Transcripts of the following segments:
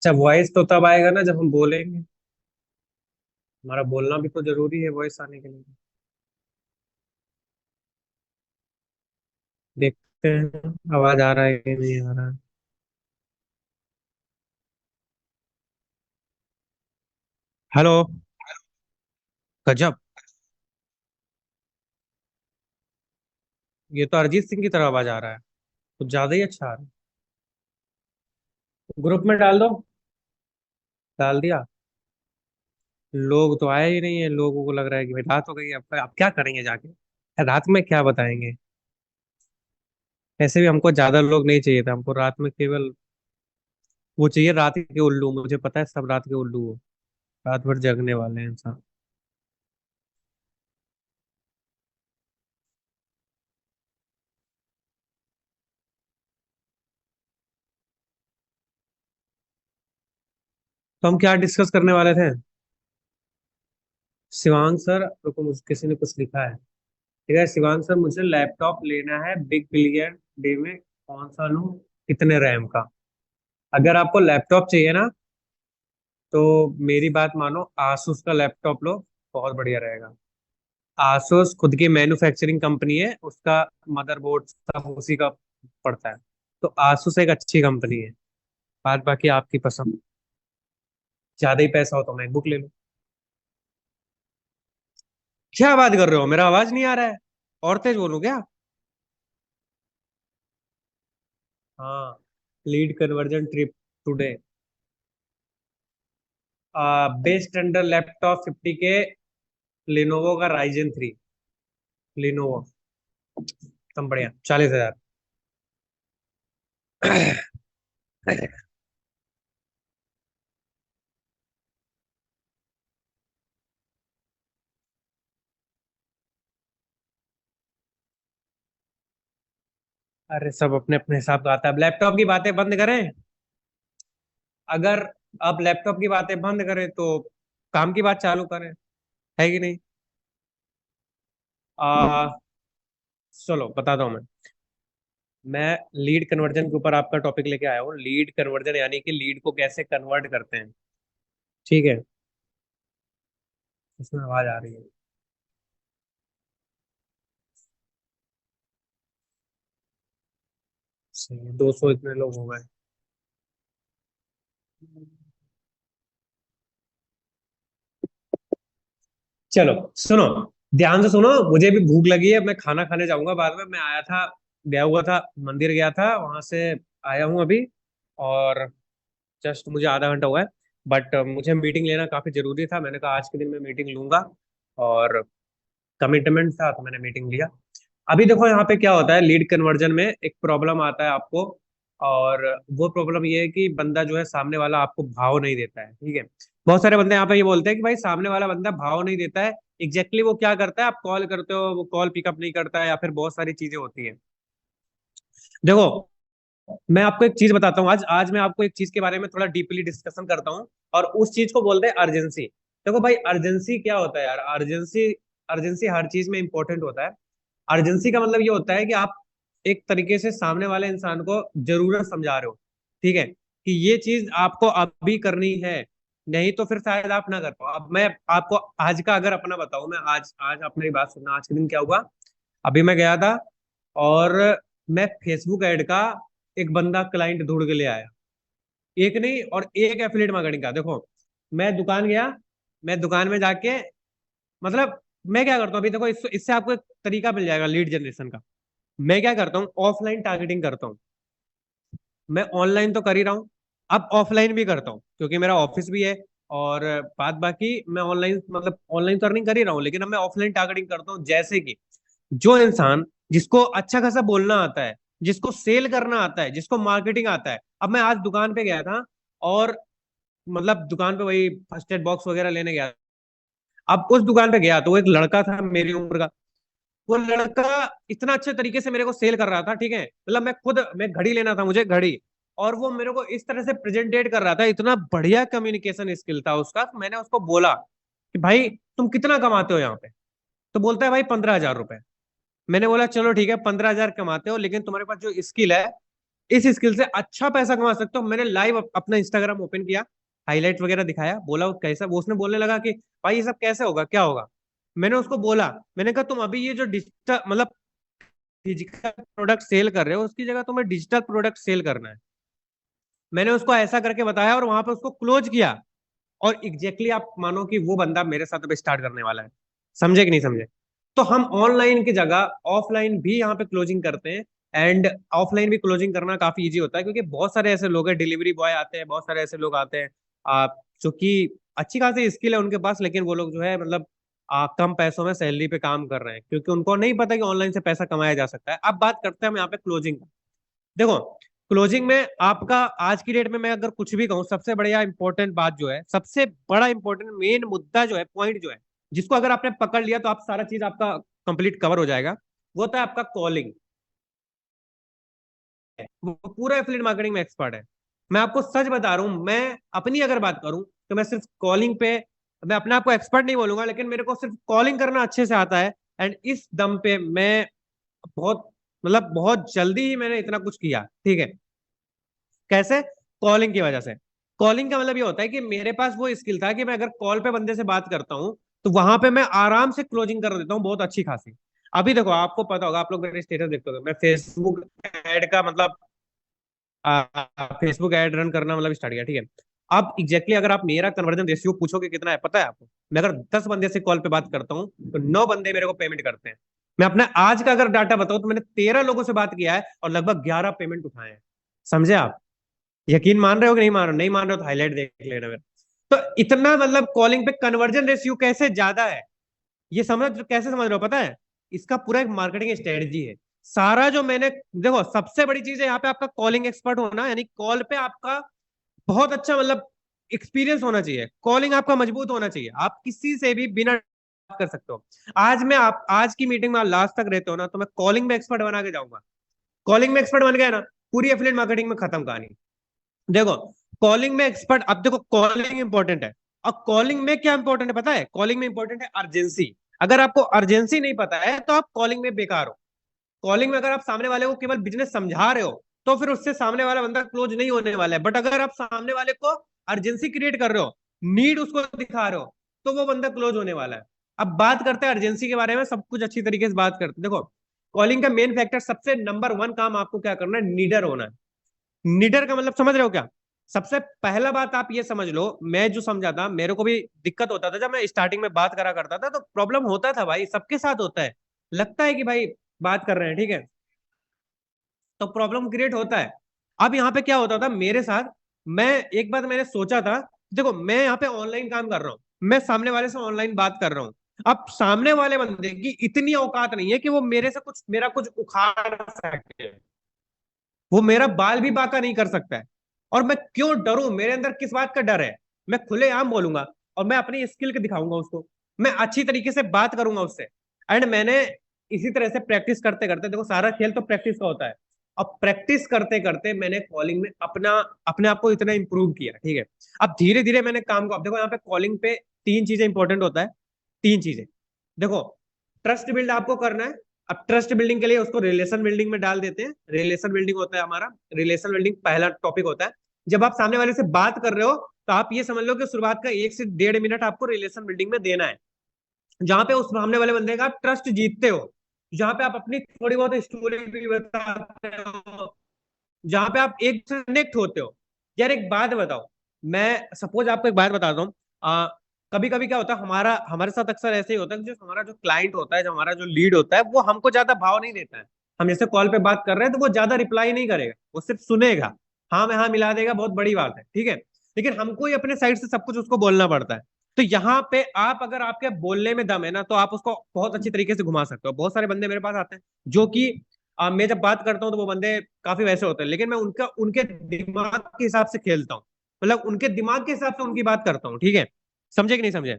अच्छा, वॉइस तो तब आएगा ना जब हम बोलेंगे। हमारा बोलना भी तो जरूरी है वॉइस आने के लिए। देखते हैं आवाज आ रहा है कि नहीं आ रहा है। हेलो। गजब। ये तो अरिजीत सिंह की तरह आवाज आ रहा है। कुछ ज्यादा ही अच्छा आ रहा है। ग्रुप में डाल दो। डाल दिया। लोग तो आए ही नहीं है, लोगों को लग रहा है कि भाई रात हो गई है, अब क्या करेंगे जाके, रात में क्या बताएंगे। ऐसे भी हमको ज्यादा लोग नहीं चाहिए था, हमको रात में केवल वो चाहिए, रात के उल्लू। मुझे पता है सब रात के उल्लू हो, रात भर जगने वाले हैं इंसान। तो हम क्या डिस्कस करने वाले थे? शिवांग सर, रुको, मुझे किसी ने कुछ लिखा है। ठीक है, शिवांग सर, मुझे लैपटॉप लेना है, बिग बिलियन डे में कौन सा लूं, कितने रैम का? अगर आपको लैपटॉप चाहिए ना, तो मेरी बात मानो, आसूस का लैपटॉप लो, बहुत बढ़िया रहेगा। आसूस खुद की मैन्युफैक्चरिंग कंपनी है, उसका मदरबोर्ड सब उसी का पड़ता है। तो आसूस एक अच्छी कंपनी है। बात बाकी आपकी पसंद। ज्यादा ही पैसा हो तो मैकबुक ले लो। क्या बात कर रहे हो, मेरा आवाज नहीं आ रहा है? और तेज बोलूं क्या? हाँ। Lead conversion trip today. Best under laptop 50 के, लिनोवो का राइजन 3। लिनोवो एकदम बढ़िया, 40,000। अरे सब अपने अपने हिसाब का आता है। अब लैपटॉप की बातें बंद करें। अगर अब लैपटॉप की बातें बंद करें तो काम की बात चालू करें, है कि नहीं? आ, चलो बताता हूँ मैं लीड कन्वर्जन के ऊपर आपका टॉपिक लेके आया हूँ। लीड कन्वर्जन यानी कि लीड को कैसे कन्वर्ट करते हैं। ठीक है। इसमें आवाज आ रही है। सही है, 200 इतने लोग हो गए। चलो सुनो, ध्यान से सुनो, मुझे भी भूख लगी है, मैं खाना खाने जाऊंगा बाद में। मैं आया था, गया हुआ था, मंदिर गया था, वहां से आया हूँ अभी। और जस्ट मुझे आधा घंटा हुआ है। बट मुझे मीटिंग लेना काफी जरूरी था, मैंने कहा आज के दिन मैं मीटिंग लूंगा। और कमिटमेंट था तो मैंने मीटिंग लिया। अभी देखो यहाँ पे क्या होता है, लीड कन्वर्जन में एक प्रॉब्लम आता है आपको। और वो प्रॉब्लम ये है कि बंदा जो है सामने वाला आपको भाव नहीं देता है। ठीक है। बहुत सारे बंदे यहाँ पे ये बोलते हैं कि भाई सामने वाला बंदा भाव नहीं देता है। एग्जैक्टली वो क्या करता है, आप कॉल करते हो वो कॉल पिकअप नहीं करता है, या फिर बहुत सारी चीजें होती है। देखो, मैं आपको एक चीज बताता हूँ, आज आज मैं आपको एक चीज के बारे में थोड़ा डीपली डिस्कशन करता हूँ। और उस चीज को बोलते हैं अर्जेंसी। देखो भाई, अर्जेंसी क्या होता है यार? अर्जेंसी, अर्जेंसी हर चीज में इंपॉर्टेंट होता है। अर्जेंसी का मतलब ये होता है कि आप एक तरीके से सामने वाले इंसान को जरूरत समझा रहे हो। ठीक है, कि ये चीज आपको अभी करनी है, नहीं तो फिर शायद आप ना कर पाओ। अब मैं आपको आज का अगर अपना बताऊं, मैं आज आज आप मेरी बात सुनना, आज के दिन क्या हुआ। अभी मैं गया था, और मैं फेसबुक ऐड का एक बंदा क्लाइंट ढूंढ के ले आया। एक नहीं, और एक एफिलिएट मार्केटिंग का। देखो, मैं दुकान गया, मैं दुकान में जाके, मतलब मैं क्या करता हूँ अभी, देखो इससे आपको एक तरीका मिल जाएगा लीड जनरेशन का। मैं क्या करता हूँ, ऑफलाइन टारगेटिंग करता हूँ। मैं ऑनलाइन तो कर ही रहा हूँ, अब ऑफलाइन भी करता हूँ क्योंकि मेरा ऑफिस भी है। और बात बाकी मैं ऑनलाइन, मतलब ऑनलाइन तो अर्निंग कर ही रहा हूँ, लेकिन अब मैं ऑफलाइन टारगेटिंग करता हूँ। जैसे कि जो इंसान, जिसको अच्छा खासा बोलना आता है, जिसको सेल करना आता है, जिसको मार्केटिंग आता है। अब मैं आज दुकान पे गया था, और मतलब दुकान पे वही फर्स्ट एड बॉक्स वगैरह लेने गया। अब उस दुकान पे गया तो वो एक लड़का था मेरी उम्र का। वो लड़का इतना अच्छे तरीके से मेरे को सेल कर रहा था। ठीक है, मतलब मैं घड़ी लेना था, मुझे घड़ी। और वो मेरे को इस तरह से प्रेजेंटेट कर रहा था, इतना बढ़िया कम्युनिकेशन स्किल था उसका। तो मैंने उसको बोला कि भाई तुम कितना कमाते हो यहाँ पे? तो बोलता है भाई 15,000 रुपए। मैंने बोला चलो ठीक है, 15,000 कमाते हो, लेकिन तुम्हारे पास जो स्किल है इस स्किल से अच्छा पैसा कमा सकते हो। मैंने लाइव अपना इंस्टाग्राम ओपन किया, हाईलाइट वगैरह दिखाया, बोला वो कैसा, वो उसने बोलने लगा कि भाई ये सब कैसे होगा, क्या होगा। मैंने उसको बोला, मैंने कहा तुम अभी ये जो डिजिटल मतलब फिजिकल प्रोडक्ट सेल कर रहे हो, उसकी जगह तुम्हें डिजिटल प्रोडक्ट सेल करना है। मैंने उसको ऐसा करके बताया और वहां पे उसको क्लोज किया। और एग्जैक्टली आप मानो कि वो बंदा मेरे साथ अभी स्टार्ट करने वाला है। समझे कि नहीं समझे। तो हम ऑनलाइन की जगह ऑफलाइन भी यहाँ पे क्लोजिंग करते हैं। एंड ऑफलाइन भी क्लोजिंग करना काफी इजी होता है, क्योंकि बहुत सारे ऐसे लोग हैं, डिलीवरी बॉय आते हैं, बहुत सारे ऐसे लोग आते हैं जो कि अच्छी खासी स्किल है उनके पास, लेकिन वो लोग जो है मतलब कम पैसों में सैलरी पे काम कर रहे हैं, क्योंकि उनको नहीं पता कि ऑनलाइन से पैसा कमाया जा सकता है। अब बात करते हैं हम यहाँ पे क्लोजिंग। देखो, क्लोजिंग में आपका आज की डेट में मैं अगर कुछ भी कहूँ, सबसे बढ़िया इंपॉर्टेंट बात जो है, सबसे बड़ा इंपॉर्टेंट मेन मुद्दा जो है, पॉइंट जो है, जिसको अगर आपने पकड़ लिया तो आप सारा चीज आपका कंप्लीट कवर हो जाएगा। वो होता है आपका कॉलिंग। वो पूरा एफिलिएट मार्केटिंग में एक्सपर्ट है। मैं आपको सच बता रहा हूं, मैं अपनी अगर बात करूं तो मैं सिर्फ कॉलिंग पे, मैं अपने आप को एक्सपर्ट नहीं बोलूंगा, लेकिन मेरे को सिर्फ कॉलिंग करना अच्छे से आता है। एंड इस दम पे मैं बहुत मतलब बहुत जल्दी ही मैंने इतना कुछ किया, ठीक है। कैसे? कॉलिंग की वजह से। कॉलिंग का मतलब ये होता है कि मेरे पास वो स्किल था कि मैं अगर कॉल पे बंदे से बात करता हूँ तो वहां पे मैं आराम से क्लोजिंग कर देता हूँ, बहुत अच्छी खासी। अभी देखो, आपको पता होगा, आप लोग मेरे स्टेटस देखते हो, मैं फेसबुक ऐड का मतलब फेसबुक ऐड रन करना मतलब स्टार्ट किया, ठीक है। अब एग्जैक्टली अगर आप मेरा कन्वर्जन रेशियो पूछोगे कितना है, पता है आपको? मैं अगर 10 बंदे से कॉल पे बात करता हूँ तो 9 बंदे मेरे को पेमेंट करते हैं। मैं अपना आज का अगर डाटा बताऊं तो मैंने 13 लोगों से बात किया है और लगभग 11 पेमेंट उठाए हैं। समझे आप? यकीन मान रहे हो कि नहीं मान रहे हो? नहीं मान रहे हो तो हाईलाइट देख लेना मेरा। तो इतना मतलब कॉलिंग पे कन्वर्जन रेशियो कैसे ज्यादा है, ये समझ कैसे समझ रहे हो पता है? इसका पूरा एक मार्केटिंग स्ट्रेटजी है। सारा जो मैंने, देखो सबसे बड़ी चीज है यहाँ पे आपका कॉलिंग एक्सपर्ट होना, यानी कॉल पे आपका बहुत अच्छा मतलब एक्सपीरियंस होना चाहिए, कॉलिंग आपका मजबूत होना चाहिए, आप किसी से भी बिना बात कर सकते हो। आज मैं आप आज की मीटिंग में आप लास्ट तक रहते हो ना, तो मैं कॉलिंग में एक्सपर्ट बना के जाऊंगा। कॉलिंग में एक्सपर्ट बन गया ना, पूरी एफिलिएट मार्केटिंग में खत्म कहानी। देखो, कॉलिंग में एक्सपर्ट, अब देखो कॉलिंग इंपॉर्टेंट है। और कॉलिंग में क्या इंपॉर्टेंट है पता है? कॉलिंग में इंपॉर्टेंट है अर्जेंसी। अगर आपको अर्जेंसी नहीं पता है तो आप कॉलिंग में बेकार हो। कॉलिंग में अगर आप सामने वाले को केवल बिजनेस समझा रहे हो तो फिर उससे सामने वाला बंदा क्लोज नहीं होने वाला है। बट अगर आप सामने वाले को अर्जेंसी क्रिएट कर रहे हो, नीड उसको दिखा रहे हो, तो वो बंदा क्लोज होने वाला है। अब बात करते हैं अर्जेंसी के बारे में, सब कुछ अच्छी तरीके से बात करते हैं। देखो, कॉलिंग का मेन फैक्टर, सबसे नंबर 1 काम आपको क्या करना है? नीडर होना है। निडर का मतलब समझ रहे हो क्या? सबसे पहला बात आप ये समझ लो, मैं जो समझा था, मेरे को भी दिक्कत होता था जब मैं स्टार्टिंग में बात करा करता था, तो प्रॉब्लम होता था भाई, सबके साथ होता है। लगता है कि भाई बात कर रहे हैं, ठीक है, तो प्रॉब्लम क्रिएट होता है। अब यहाँ पे क्या होता था मेरे साथ, मैं एक बात मैंने सोचा था, देखो मैं यहाँ पे ऑनलाइन काम कर रहा हूँ, मैं सामने वाले से ऑनलाइन बात कर रहा हूँ। अब सामने वाले बंदे की इतनी औकात नहीं है कि वो मेरे से कुछ, मेरा कुछ उखाड़ सके, वो मेरा बाल भी बांका नहीं कर सकता है। और मैं क्यों डरूं? मेरे अंदर किस बात का डर है? मैं खुलेआम बोलूंगा और मैं अपनी स्किल के दिखाऊंगा उसको, मैं अच्छी तरीके से बात करूंगा उससे। एंड मैंने इसी तरह से प्रैक्टिस करते करते, देखो सारा खेल तो प्रैक्टिस का होता है। अब प्रैक्टिस करते करते मैंने कॉलिंग में अपना अपने आप को इतना इंप्रूव किया, ठीक है। अब धीरे धीरे मैंने काम को, अब देखो यहाँ पे कॉलिंग पे 3 चीजें इंपॉर्टेंट होता है। 3 चीजें, देखो, ट्रस्ट बिल्ड आपको करना है। अब ट्रस्ट बिल्डिंग के लिए उसको रिलेशन बिल्डिंग में डाल देते हैं। रिलेशन बिल्डिंग होता है हमारा, रिलेशन बिल्डिंग पहला टॉपिक होता है। जब आप सामने वाले से बात कर रहे हो तो आप ये समझ लो कि शुरुआत का 1 से 1.5 मिनट आपको रिलेशन बिल्डिंग में देना है, जहां पे उस सामने वाले बंदे का आप ट्रस्ट जीतते हो, जहां पे आप अपनी थोड़ी बहुत स्टोरी भी बताते हो, जहां पे आप एक से कनेक्ट होते हो। यार एक बात बताओ, मैं सपोज आपको एक बात बताता हूँ। कभी कभी क्या होता है, हमारा हमारे साथ अक्सर ऐसे ही होता है कि जो हमारा जो क्लाइंट होता है, जो हमारा जो लीड होता है, वो हमको ज्यादा भाव नहीं देता है। हम जैसे कॉल पे बात कर रहे हैं तो वो ज्यादा रिप्लाई नहीं करेगा, वो सिर्फ सुनेगा, हाँ में हाँ मिला देगा, बहुत बड़ी बात है, ठीक है। लेकिन हमको ही अपने साइड से सब कुछ उसको बोलना पड़ता है। तो यहाँ पे आप, अगर आपके बोलने में दम है ना, तो आप उसको बहुत अच्छी तरीके से घुमा सकते हो। बहुत सारे बंदे मेरे पास आते हैं जो कि मैं जब बात करता हूँ तो वो बंदे काफी वैसे होते हैं, लेकिन मैं उनका उनके दिमाग के हिसाब से खेलता हूँ, मतलब उनके दिमाग के हिसाब से उनकी बात करता हूँ, ठीक है। समझे कि नहीं समझे?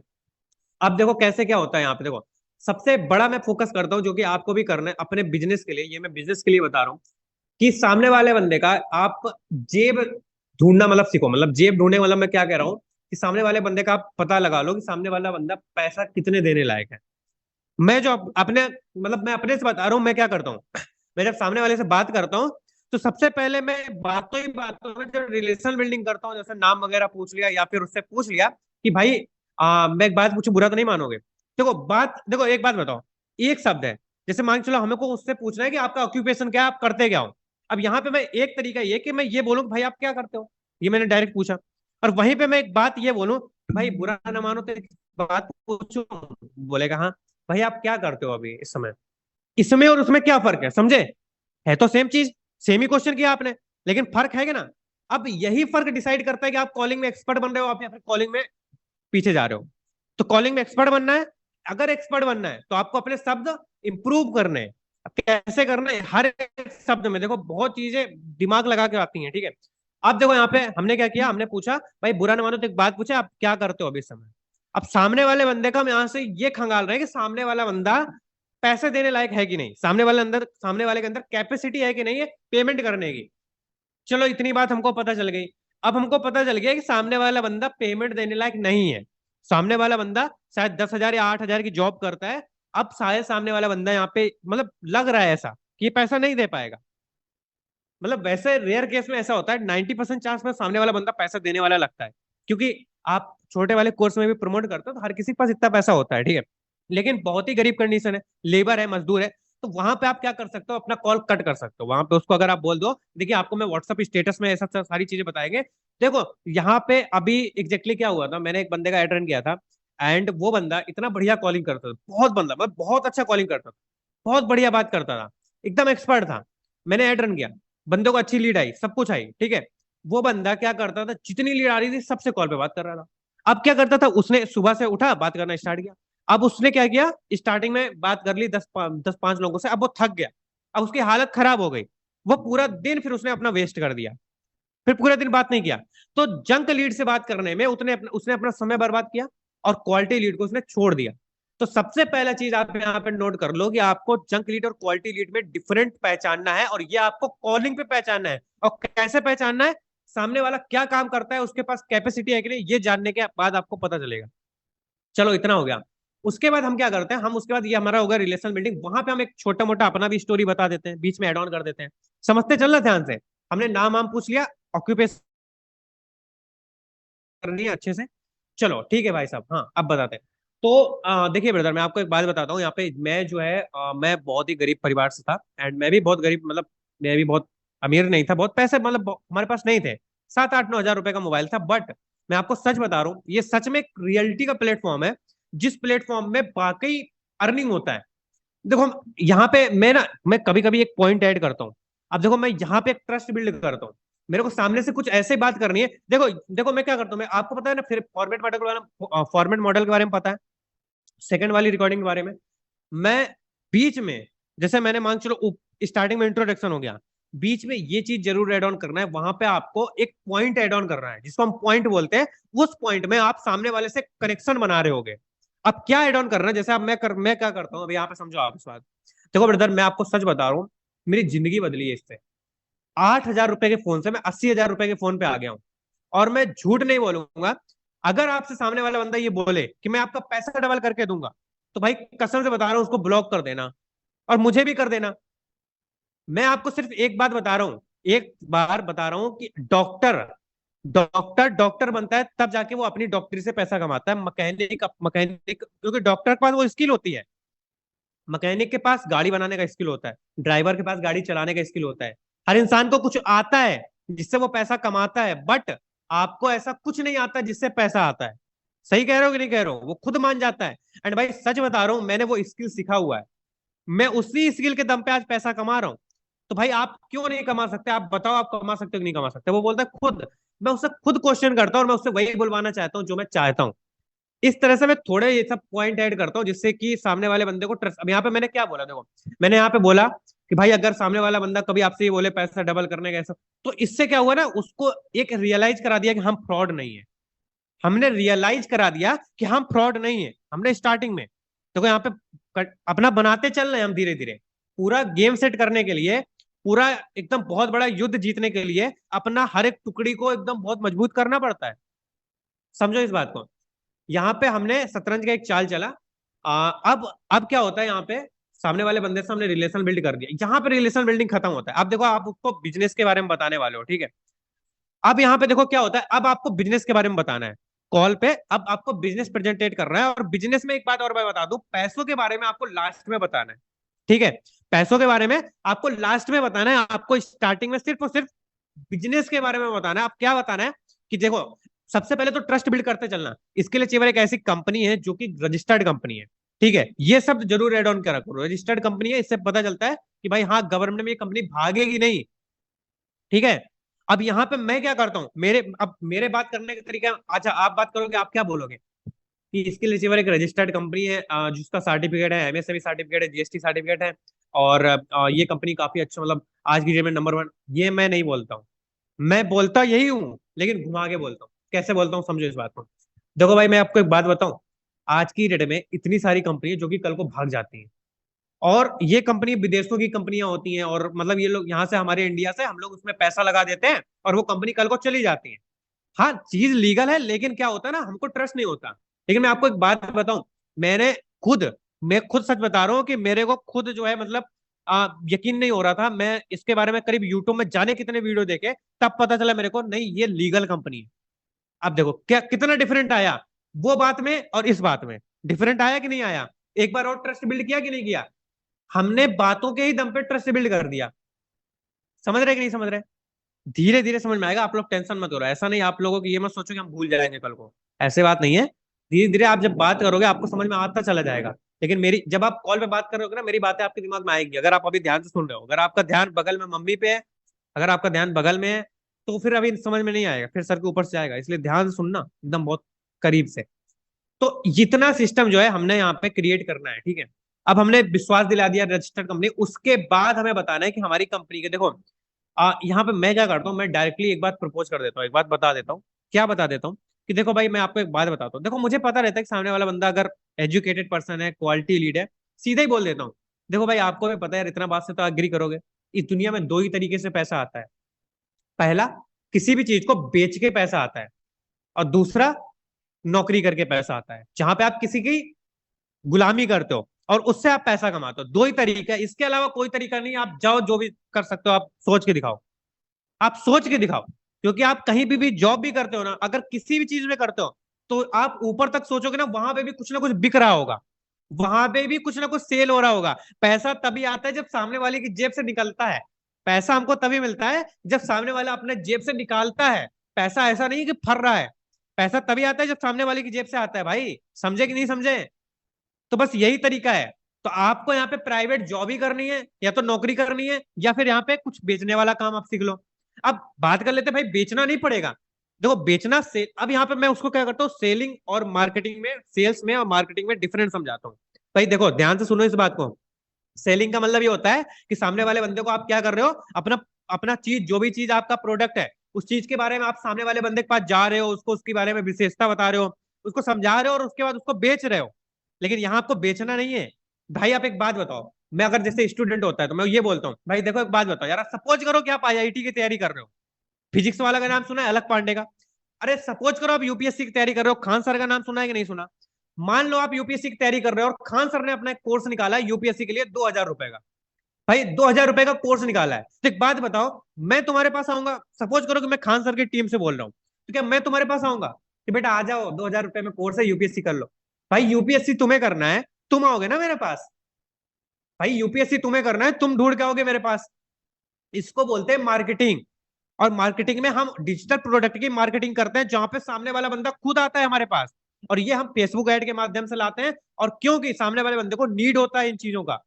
अब देखो कैसे क्या होता है यहाँ पे, देखो सबसे बड़ा मैं फोकस करता हूँ, जो कि आपको भी करना है अपने बिजनेस के लिए, ये मैं बिजनेस के लिए बता रहा हूँ, कि सामने वाले बंदे का आप जेब ढूंढना मतलब सीखो। मतलब जेब ढूंढने मतलब मैं क्या कह रहा हूँ, कि सामने वाले बंदे का आप पता लगा लो कि सामने वाला बंदा पैसा कितने देने लायक है। मैं जो अपने मतलब मैं अपने से बता रहा हूँ, मैं क्या करता हूँ मैं जब सामने वाले से बात करता हूँ तो सबसे पहले मैं बातों में जब रिलेशन बिल्डिंग करता हूँ, जैसे नाम वगैरह पूछ लिया या फिर उससे पूछ लिया कि भाई मैं एक बात पूछूं, बुरा तो नहीं मानोगे? देखो एक बात बताओ, एक शब्द है, जैसे मान के चलो हमें को उससे पूछना है कि आपका ऑक्यूपेशन क्या है, आप करते क्या हो। अब यहाँ पे मैं एक तरीका ये कि मैं ये बोलूं कि भाई आप क्या करते हो, ये मैंने डायरेक्ट पूछा। और वहीं पे मैं एक बात ये बोलूं, भाई बुरा ना मानो तो एक बात पूछूं, बोलेगा हाँ भाई आप क्या करते हो अभी इस समय। इसमें और उसमें क्या फर्क है, समझे? है तो सेम चीज, सेम ही क्वेश्चन किया आपने, लेकिन फर्क है कि ना। अब यही फर्क डिसाइड करता है कि आप कॉलिंग में एक्सपर्ट बन रहे हो आप या फिर कॉलिंग में पीछे जा रहे हो। तो कॉलिंग में एक्सपर्ट बनना है, अगर एक्सपर्ट बनना है तो आपको अपने शब्द इंप्रूव करने हैं। अब कैसे करना है, हर एक शब्द में देखो बहुत चीजें दिमाग लगा के आती हैं, ठीक है। अब देखो यहाँ पे हमने क्या किया, हमने पूछा भाई बुरा ना मानो तो एक बात पूछे, आप क्या करते हो अभी इस समय। अब सामने वाले बंदे का हम यहाँ से ये खंगाल रहे हैं कि सामने वाला बंदा पैसे देने लायक है कि नहीं, सामने वाले के अंदर कैपेसिटी है कि नहीं है पेमेंट करने की। चलो इतनी बात हमको पता चल गई। अब हमको पता चल गया कि सामने वाला बंदा पेमेंट देने लायक नहीं है। सामने वाला बंदा शायद 10,000 या 8,000 की जॉब करता है। अब शायद सामने वाला बंदा यहाँ पे मतलब लग रहा है ऐसा कि ये पैसा नहीं दे पाएगा। मतलब वैसे रेयर केस में ऐसा होता है, 90% चांस में सामने वाला बंदा पैसा देने वाला लगता है, क्योंकि आप छोटे वाले कोर्स में भी प्रमोट करते हो तो हर किसी के पास इतना पैसा होता है, ठीक है। लेकिन बहुत ही गरीब कंडीशन है, लेबर है, मजदूर है, तो वहां पे आप क्या कर सकते हो, अपना कॉल कट कर सकते हो। वहां पे उसको अगर आप बोल दो देखिए आपको मैं व्हाट्सअप स्टेटस में ऐसा सारी चीजें बताएंगे। देखो यहाँ पे अभी एग्जैक्टली क्या हुआ था, मैंने एक बंदे का अटेंड किया था, एंड वो बंदा इतना बढ़िया कॉलिंग करता था, बहुत बंदा मतलब बहुत अच्छा कॉलिंग करता था, बहुत बढ़िया बात करता था, एकदम एक्सपर्ट था। मैंने ऐड रन किया, बंदे को अच्छी लीड आई, सब कुछ आई, ठीक है। वो बंदा क्या करता था, जितनी लीड आ रही थी सबसे कॉल पे बात कर रहा था। अब क्या करता था, उसने सुबह से उठा बात करना स्टार्ट किया। अब उसने क्या किया, स्टार्टिंग में बात कर ली 10 5 लोगों से, अब वो थक गया, अब उसकी हालत खराब हो गई। वो पूरा दिन फिर उसने अपना वेस्ट कर दिया, फिर पूरे दिन बात नहीं किया। तो जंक लीड से बात करने में उसने अपना समय बर्बाद किया, और क्वालिटी लीड को उसने छोड़ दिया। तो सबसे पहला चीज आप यहाँ पे नोट कर लो कि आपको जंक लीड और क्वालिटी लीड में डिफरेंट पहचानना है, और ये आपको कॉलिंग पे पहचानना है। और कैसे पहचानना है, सामने वाला क्या काम करता है, उसके पास कैपेसिटी है कि नहीं, ये जानने के बाद आपको पता चलेगा। चलो इतना हो गया। उसके बाद हम क्या करते हैं, हम उसके बाद ये हमारा होगा रिलेशन बिल्डिंग, वहां पे हम एक छोटा मोटा अपना भी स्टोरी बता देते हैं, बीच में एड ऑन कर देते हैं। समझते चल रहा ध्यान से, हमने नाम वाम पूछ लिया, ऑक्यूपेशन करनी है अच्छे से। चलो ठीक है भाई साहब, हाँ अब बताते हैं। तो देखिए ब्रदर, मैं आपको एक बात बताता हूँ, यहाँ पे मैं जो है मैं बहुत ही गरीब परिवार से था, एंड मैं भी बहुत गरीब मतलब मैं भी बहुत अमीर नहीं था, बहुत पैसे मतलब हमारे पास नहीं थे। 7 8 9 हज़ार रुपए का मोबाइल था, बट मैं आपको सच बता रहा हूँ, ये सच में एक रियलिटी का प्लेटफॉर्म है, जिस प्लेटफॉर्म में वाकई अर्निंग होता है। देखो यहाँ पे मैं कभी कभी एक पॉइंट ऐड करता हूँ। अब देखो मैं यहाँ पे एक ट्रस्ट बिल्ड करता हूँ, मेरे को सामने से कुछ ऐसे बात करनी है। देखो देखो मैं क्या करता हूँ, मैं आपको पता है ना, फिर फॉर्मेट मॉडल के बारे में पता है, सेकंड वाली रिकॉर्डिंग के बारे में। मैं बीच में, जैसे मैंने मान चलो स्टार्टिंग में इंट्रोडक्शन हो गया, बीच में ये चीज जरूर ऐड ऑन करना है, वहां पे आपको एक पॉइंट ऐड ऑन करना है जिसको हम पॉइंट बोलते हैं। उस पॉइंट में आप सामने वाले से कनेक्शन बना रहे होगे। अब क्या ऐड ऑन करना है, जैसे अब मैं क्या करता हूँ, अभी यहाँ पे समझो आप इस बात। देखो ब्रदर, मैं आपको सच बता रहा हूँ, मेरी जिंदगी बदली है इससे। 8 हज़ार रुपए के फोन से मैं 80 हज़ार रुपए के फोन पे आ गया हूँ। और मैं झूठ नहीं बोलूंगा, अगर आपसे सामने वाला बंदा ये बोले कि मैं आपका पैसा डबल करके दूंगा, तो भाई कसम से बता रहा हूं उसको ब्लॉक कर देना, और मुझे भी कर देना। मैं आपको सिर्फ एक बात बता रहा हूं, एक बार बता रहा हूं कि डॉक्टर डॉक्टर डॉक्टर बनता है तब जाके वो अपनी डॉक्टरी से पैसा कमाता है। मैकेनिक क्योंकि डॉक्टर के पास वो स्किल होती है, मैकेनिक के पास गाड़ी बनाने का स्किल होता है, ड्राइवर के पास गाड़ी चलाने का स्किल होता है। हर इंसान को कुछ आता है जिससे वो पैसा कमाता है, बट आपको ऐसा कुछ नहीं आता जिससे पैसा आता है। सही कह रहे हो कि नहीं कह रहे हो, वो खुद मान जाता है। एंड भाई सच बता रहा हूं, मैंने वो स्किल सीखा हुआ है, मैं उसी स्किल के दम पे आज पैसा कमा रहा हूं। तो भाई आप क्यों नहीं कमा सकते, आप बताओ आप कमा सकते हो कि नहीं कमा सकते। वो बोलता है खुद। मैं उससे खुद क्वेश्चन करता हूँ, और मैं उससे वही बुलवाना चाहता हूँ जो मैं चाहता हूँ। इस तरह से मैं थोड़े ये सब पॉइंट ऐड करता हूँ जिससे कि सामने वाले बंदे को ट्रस्ट। अब यहाँ पे मैंने क्या बोला, देखो मैंने यहाँ पे बोला कि भाई अगर सामने वाला बंदा कभी आपसे ये बोले पैसा डबल करने का ऐसा, तो इससे क्या हुआ ना, उसको एक रियलाइज करा दिया कि हम फ्रॉड नहीं है। हमने रियलाइज करा दिया कि हम फ्रॉड नहीं है, हमने स्टार्टिंग में। देखो यहाँ पे अपना बनाते चल रहे हैं हम धीरे धीरे, पूरा गेम सेट करने के लिए, पूरा एकदम बहुत बड़ा युद्ध जीतने के लिए अपना हर एक टुकड़ी को एकदम बहुत मजबूत करना पड़ता है। समझो इस बात को। यहाँ पे हमने शतरंज का एक चाल चला। अब क्या होता है यहाँ पे, सामने वाले बंदे से हमने रिलेशन बिल्ड कर दिया, यहाँ पे रिलेशन बिल्डिंग खत्म होता है। अब देखो आप उसको बिजनेस के बारे में बताने वाले हो, ठीक है। अब यहाँ पे देखो क्या होता है, अब आपको बिजनेस के बारे में बताना है कॉल पे, अब आपको बिजनेस प्रेजेंटेट करना है। और बिजनेस में एक बात और मैं बता दूं, पैसों के बारे में आपको लास्ट में बताना है, ठीक है। पैसों के बारे में आपको लास्ट में बताना है, आपको स्टार्टिंग में सिर्फ और सिर्फ बिजनेस के बारे में बताना है। आप क्या बताना है कि देखो, सबसे पहले तो ट्रस्ट बिल्ड करते चलना। इसके लिए चाहिए एक ऐसी कंपनी है जो कि रजिस्टर्ड कंपनी है, ठीक है। ये सब जरूर एड ऑन करा करो, रजिस्टर्ड कंपनी है, इससे पता चलता है कि भाई हाँ गवर्नमेंट में ये कंपनी भागेगी नहीं, ठीक है। अब यहाँ पे मैं क्या करता हूँ, अब मेरे बात करने का तरीका, अच्छा आप बात करोगे, आप क्या बोलोगे कि इसके रिसीवर एक रजिस्टर्ड कंपनी है, जिसका सर्टिफिकेट है, एमएसएमई सर्टिफिकेट है, जीएसटी सर्टिफिकेट है, और ये कंपनी काफी अच्छा, मतलब आज की डेट में नंबर वन। ये मैं नहीं बोलता हूँ, मैं बोलता यही हूँ लेकिन घुमा के बोलता हूँ। कैसे बोलता हूँ समझो इस बात को। देखो भाई मैं आपको एक बात बताऊं, आज की डेट में इतनी सारी कंपनी है जो कि कल को भाग जाती हैं, और ये कंपनी विदेशों की कंपनियां होती हैं, और मतलब ये लोग यहाँ से, हमारे इंडिया से हम लोग उसमें पैसा लगा देते हैं और वो कंपनी कल को चली जाती है। हाँ चीज लीगल है, लेकिन क्या होता है ना, हमको ट्रस्ट नहीं होता। लेकिन मैं आपको एक बात बताऊं, मैंने खुद मैं खुद सच बता रहा हूँ कि मेरे को खुद जो है मतलब यकीन नहीं हो रहा था। मैं इसके बारे में करीब यूट्यूब में जाने कितने वीडियो देखे, तब पता चला मेरे को नहीं ये लीगल कंपनी है। अब देखो क्या कितना डिफरेंट आया, वो बात में और इस बात में डिफरेंट आया कि नहीं आया। एक बार और ट्रस्ट बिल्ड किया कि नहीं किया, हमने बातों के ही दम पे ट्रस्ट बिल्ड कर दिया। समझ रहे कि नहीं समझ रहे, धीरे धीरे समझ में आएगा, आप लोग टेंशन मत करो। ऐसा नहीं आप लोगों की ये मत सोचो कि हम भूल जाएंगे कल को, ऐसे बात नहीं है। धीरे धीरे आप जब बात करोगे आपको समझ में आता चला जाएगा। लेकिन मेरी जब आप कॉल पे बात करोगे ना, मेरी बातें आपके दिमाग में आएंगी, अगर आप अभी ध्यान से सुन रहे हो। अगर आपका ध्यान बगल में मम्मी पे है, अगर आपका ध्यान बगल में है, तो फिर अभी समझ में नहीं आएगा, फिर सर के ऊपर से आएगा। इसलिए ध्यान से सुनना एकदम बहुत करीब से। तो इतना सिस्टम जो है हमने यहाँ पे क्रिएट करना है, ठीक है। अब हमने विश्वास दिला दिया रजिस्टर्ड कंपनी, उसके बाद हमें बताना है कि हमारी कंपनी के देखो, यहाँ पे मैं क्या करता हूँ, मैं डायरेक्टली एक बात प्रपोज कर देता हूँ, एक बात बता देता हूँ। क्या बता देता हूँ कि देखो भाई मैं आपको एक बात बताता हूँ। देखो मुझे पता रहता है कि सामने वाला बंदा अगर एजुकेटेड पर्सन है, क्वालिटी लीड है, सीधा ही बोल देता हूँ। देखो भाई आपको भी पता है यार, इतना बात से तो एग्री करोगे, इस दुनिया में दो ही तरीके से पैसा आता है। पहला, किसी भी चीज को बेच के पैसा आता है, और दूसरा नौकरी करके पैसा आता है, जहां पे आप किसी की गुलामी करते हो और उससे आप पैसा कमाते हो। दो ही तरीका है, इसके अलावा कोई तरीका नहीं। आप जाओ जो भी कर सकते हो आप सोच के दिखाओ, आप सोच के दिखाओ। क्योंकि आप कहीं भी जॉब भी करते हो ना, अगर किसी भी चीज में करते हो, तो आप ऊपर तक सोचोगे ना, वहां पे भी कुछ ना कुछ बिक रहा होगा, वहां पे भी कुछ ना कुछ सेल हो रहा होगा। पैसा तभी आता है जब सामने वाले की जेब से निकलता है। पैसा हमको तभी मिलता है जब सामने वाला अपने जेब से निकालता है। पैसा ऐसा नहीं कि फर रहा है, पैसा तभी आता है जब सामने वाले की जेब से आता है। भाई समझे कि नहीं समझे। तो बस यही तरीका है। तो आपको यहाँ पे प्राइवेट जॉब ही करनी है, या तो नौकरी करनी है, या फिर यहाँ पे कुछ बेचने वाला काम आप सीख लो। अब बात कर लेते हैं, भाई बेचना नहीं पड़ेगा। देखो बेचना से, अब यहाँ पे मैं उसको क्या करता हूँ, सेलिंग और मार्केटिंग में, सेल्स में और मार्केटिंग में डिफरेंस समझाता हूँ। भाई देखो ध्यान से सुनो इस बात को। सेलिंग का मतलब ये होता है कि सामने वाले बंदे को आप क्या कर रहे हो, अपना अपना चीज, जो भी चीज आपका प्रोडक्ट है, उस चीज के बारे में आप सामने वाले बंदे के पास जा रहे हो, उसको उसके बारे में विशेषता बता रहे हो, उसको समझा रहे हो, और उसके बाद उसको बेच रहे हो। लेकिन यहाँ आपको बेचना नहीं है। भाई आप एक बात बताओ, मैं अगर जैसे स्टूडेंट होता है तो मैं ये बोलता हूँ, भाई देखो एक बात बताओ यार, सपोज करो कि आप आईआईटी की तैयारी कर रहे हो। फिजिक्स वाला का नाम सुना है, अलग पांडे का। अरे सपोज करो आप यूपीएससी की तैयारी कर रहे हो, खान सर का नाम सुना है कि नहीं सुना। मान लो आप यूपीएससी की तैयारी कर रहे हो और खान सर ने अपना एक कोर्स निकाला है यूपीएससी के लिए 2,000 रुपए का। भाई 2,000 रुपए का कोर्स निकाला है, तो एक बात बताओ, मैं तुम्हारे पास आऊंगा, सपोज करो कि मैं खान सर की टीम से बोल रहा हूँ, तो क्या मैं तुम्हारे पास आऊंगा कि बेटा आ जाओ, 2,000 रुपए में कोर्स है, यूपीएससी कर लो। भाई यूपीएससी तुम्हें करना है, तुम आओगे ना मेरे पास। भाई यूपीएससी तुम्हें करना है, तुम ढूंढ के आओगे मेरे पास। इसको बोलते हैं मार्केटिंग। और मार्केटिंग में हम डिजिटल प्रोडक्ट की मार्केटिंग करते हैं, जहां पे सामने वाला बंदा खुद आता है हमारे पास, और ये हम फेसबुक ऐड के माध्यम से लाते हैं। और क्योंकि सामने वाले बंदे को नीड होता है इन चीजों का,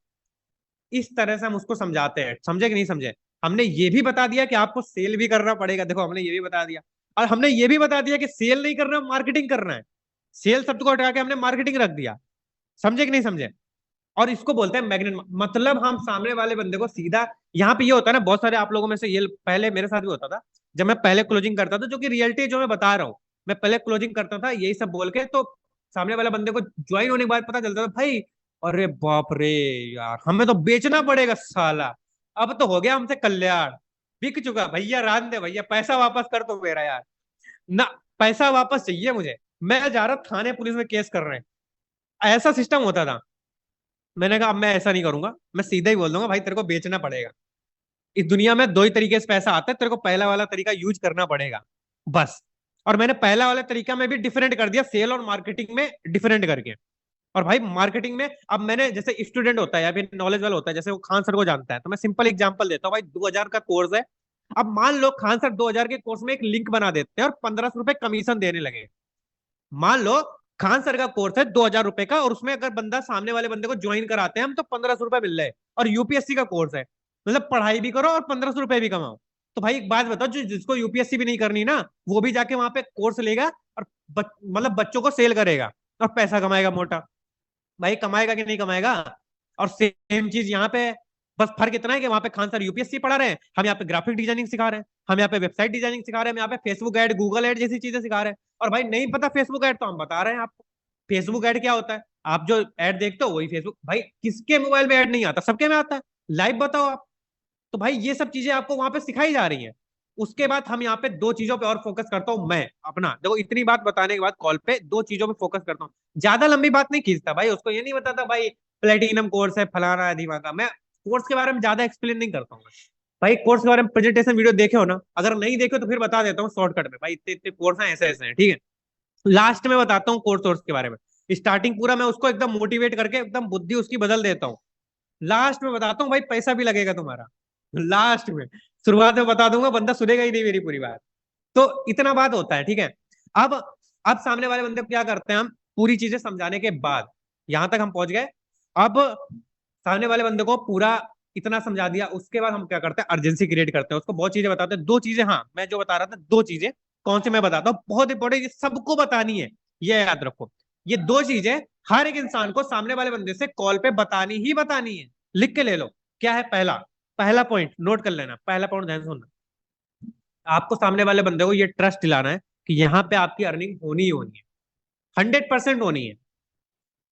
इस तरह से हम उसको समझाते हैं। समझे कि नहीं समझे। हमने ये भी बता दिया कि आपको सेल भी करना पड़ेगा, देखो हमने ये भी बता दिया। और हमने ये भी बता दिया कि सेल नहीं करना, मार्केटिंग करना है। सेल शब्द को हटा के हमने मार्केटिंग रख दिया। समझे कि नहीं समझे। और इसको बोलते हैं मैग्नेट, मतलब हम सामने वाले बंदे को सीधा, यहाँ पे ये होता है ना, बहुत सारे आप लोगों में से ये पहले मेरे साथ भी होता था। जब मैं पहले क्लोजिंग करता था, जो कि रियलिटी जो मैं बता रहा हूँ, मैं पहले क्लोजिंग करता था यही सब बोल के, तो सामने वाले बंदे को ज्वाइन होने के बाद पता चलता था भाई, अरे बाप रे यार, हमें तो बेचना पड़ेगा साला, अब तो हो गया हमसे कल्याण, बिक चुका भैया, रान दे भैया, पैसा वापस कर दो मेरा यार, ना पैसा वापस चाहिए मुझे, मैं जा रहा थाने पुलिस में केस कर रहे हैं। ऐसा सिस्टम होता था। मैंने कहा अब मैं ऐसा नहीं करूंगा, मैं सीधा ही बोल दूंगा भाई तेरे को बेचना पड़ेगा। इस दुनिया में दो ही तरीके से पैसा आता है, तेरे को पहला वाला तरीका यूज करना पड़ेगा, बस। और मैंने पहला वाला तरीका में भी डिफरेंट कर दिया, सेल और मार्केटिंग में डिफरेंट करके। और भाई मार्केटिंग में अब मैंने, जैसे स्टूडेंट होता है या फिर नॉलेज वाला होता है, जैसे वो खान सर को जानता है, तो मैं सिंपल एग्जांपल देता हूँ भाई, 2000 का कोर्स है। अब मान लो खान सर 2000 के कोर्स में एक लिंक बना देते हैं और 1500 रुपए कमीशन देने लगे। मान लो खान सर का कोर्स है 2000 रुपए का, और उसमें अगर बंदा सामने वाले बंदे को ज्वाइन कराते हैं हम, तो 1500 रुपए मिल रहे हैं। और यूपीएससी का कोर्स है, मतलब पढ़ाई भी करो और 1500 रुपए भी कमाओ। तो भाई एक बात बताओ, जो जिसको यूपीएससी भी नहीं करनी ना, वो भी जाके वहां पे कोर्स लेगा और मतलब बच्चों को सेल करेगा और पैसा कमाएगा मोटा। भाई कमाएगा कि नहीं कमाएगा? और सेम चीज यहाँ पे है। बस फर्क इतना है कि वहां पे खान सर यूपीएससी पढ़ा रहे हैं, हम यहाँ पे ग्राफिक डिजाइनिंग सिखा रहे हैं, हम यहाँ पे वेबसाइट डिजाइनिंग सिखा रहे हैं, हम यहाँ पे फेसबुक एड, गूगल एड जैसी चीजें सिखा रहे हैं। और भाई नहीं पता फेसबुक एड, तो हम बता रहे हैं आपको। फेसबुक एड क्या होता है? आप जो एड देखते हो वही फेसबुक। भाई किसके मोबाइल में एड नहीं आता? सबके में आता है। लाइव बताओ आप। तो भाई ये सब चीजें आपको वहां पे सिखाई जा रही हैं। उसके बाद हम यहाँ पे दो चीजों पे और फोकस करता हूँ मैं अपना। देखो इतनी बात बताने के बाद कॉल पे दो चीजों पे फोकस करता हूँ। ज्यादा लंबी बात नहीं खींचता भाई, उसको ये नहीं बताता भाई प्लेटिनम कोर्स है फलाना है धीमाका। मैं कोर्स के बारे में ज्यादा एक्सप्लेन नहीं करता हूँ। भाई कोर्स के बारे में प्रेजेंटेशन वीडियो देखे हो ना? अगर नहीं देखे तो फिर बता देता हूँ शॉर्टकट में, भाई इतने इतने कोर्स हैं, ऐसे ऐसे हैं, ठीक है। लास्ट में बताता हूँ कोर्स के बारे में। स्टार्टिंग पूरा मैं उसको एकदम मोटिवेट करके एकदम बुद्धि उसकी बदल देता हूँ। लास्ट में बताता हूँ भाई पैसा भी लगेगा तुम्हारा, लास्ट में। शुरुआत में बता दूंगा, बंदा सुनेगा ही नहीं मेरी पूरी बात। तो इतना बात होता है, ठीक है। अब अब सामने वाले बंदे को क्या करते हैं हम, पूरी चीजें समझाने के बाद यहां तक हम पहुंच गए। अब सामने वाले बंदे को पूरा इतना समझा दिया, उसके बाद हम क्या करते हैं, अर्जेंसी क्रिएट करते हैं, उसको बहुत चीजें बताते हैं। दो चीजें, हाँ मैं जो बता रहा था दो चीजें, कौन से मैं बताता हूँ, बहुत इंपॉर्टेंट, ये सबको बतानी है, ये याद रखो। ये दो चीजें हर एक इंसान को सामने वाले बंदे से कॉल पे बतानी ही बतानी है। लिख के ले लो। क्या है? पहला, पहला पॉइंट नोट कर लेना, पहला पॉइंट ध्यान से सुनना। आपको सामने वाले बंदे को ये ट्रस्ट दिलाना है कि यहाँ पे आपकी अर्निंग होनी ही होनी है, 100% होनी है।